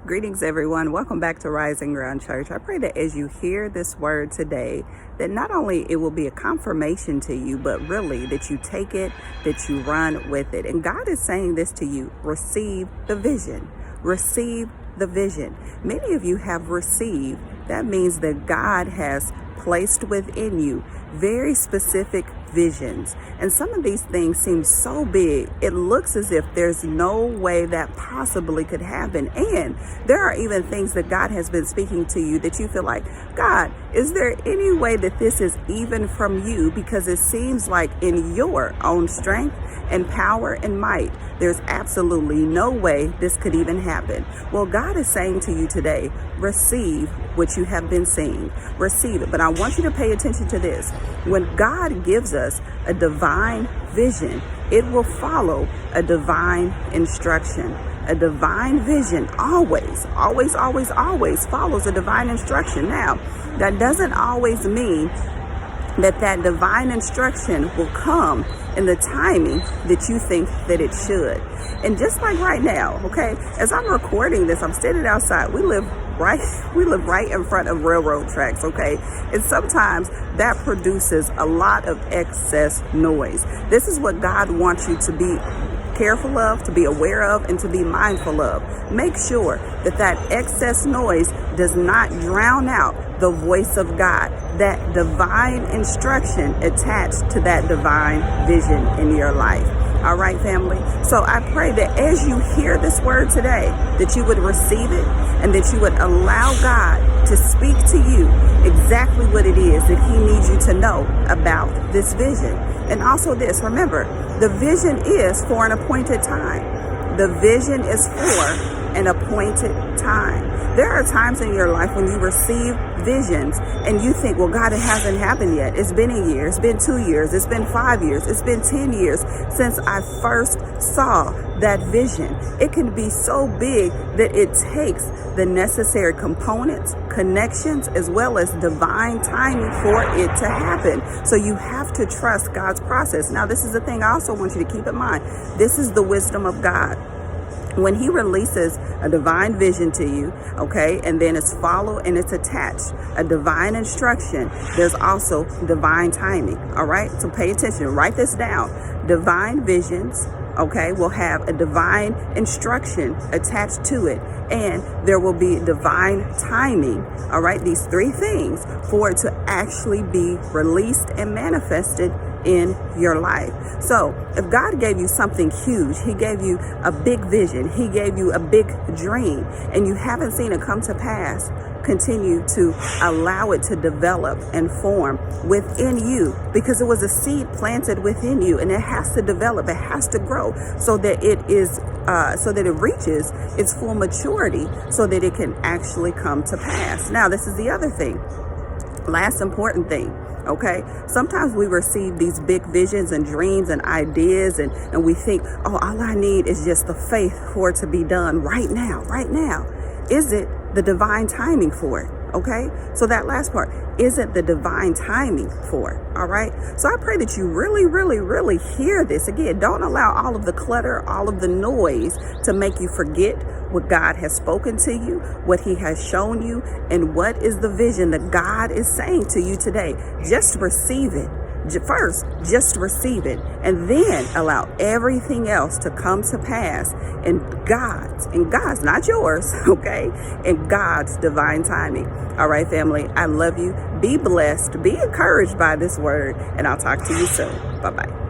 Greetings, everyone. Welcome back to r.groundchurch. I pray that as you hear this word today, that not only it will be a confirmation to you, but really that you take it, that you run with it. And God is saying this to you: receive the vision. Receive the vision. Many of you have received. That means that God has placed within you very specific visions. And some of these things seem so big, it looks as if there's no way that possibly could happen. And there are even things that God has been speaking to you that you feel like, God, is there any way that this is even from you? Because it seems like in your own strength and power and might, there's absolutely no way this could even happen. Well, God is saying to you today, receive what you have been seeing. Receive it. But I want you to pay attention to this. When God gives us a divine vision, it will follow a divine instruction. A divine vision always follows a divine instruction. Now, that doesn't always mean that divine instruction will come in the timing that you think that it should. And just like right now, okay, as I'm recording this, I'm standing outside. We live right in front of railroad tracks, okay? And sometimes that produces a lot of excess noise. This is what God wants you to be careful of, to be aware of, and to be mindful of. Make sure that excess noise does not drown out the voice of God, that divine instruction attached to that divine vision in your life. All right, family. So I pray that as you hear this word today, that you would receive it and that you would allow God to speak to you exactly what it is that He needs you to know about this vision. And also this, remember, the vision is for an appointed time. The vision is for an appointed time. There are times in your life when you receive visions and you think, well, God, it hasn't happened yet. It's been a year. It's been 2 years. It's been 5 years. It's been 10 years since I first saw that vision. It can be so big that it takes the necessary components, connections, as well as divine timing for it to happen. So you have to trust God's process. Now, this is the thing I also want you to keep in mind. This is the wisdom of God. When He releases a divine vision to you, okay, and then it's followed and it's attached a divine instruction, there's also divine timing. All right, so pay attention, write this down. Divine visions, okay, will have a divine instruction attached to it, and there will be divine timing. All right, these three things for it to actually be released and manifested in your life. So if God gave you something huge, He gave you a big vision, He gave you a big dream, and you haven't seen it come to pass, continue to allow it to develop and form within you, because it was a seed planted within you, and it has to develop, it has to grow so that it is so that it reaches its full maturity, so that it can actually come to pass. Now, this is the other thing, last important thing. Okay, sometimes we receive these big visions and dreams and ideas, and we think, oh, all I need is just the faith for it to be done right now. Is it the divine timing for it? Okay, so that last part, is it the divine timing for it? All right, so I pray that you really hear this. Again, don't allow all of the clutter, all of the noise to make you forget what God has spoken to you, what He has shown you, and what is the vision that God is saying to you today. Just receive it. First, just receive it, and then allow everything else to come to pass in God's, not yours, okay? In God's divine timing. All right, family, I love you. Be blessed, be encouraged by this word, and I'll talk to you soon. Bye-bye.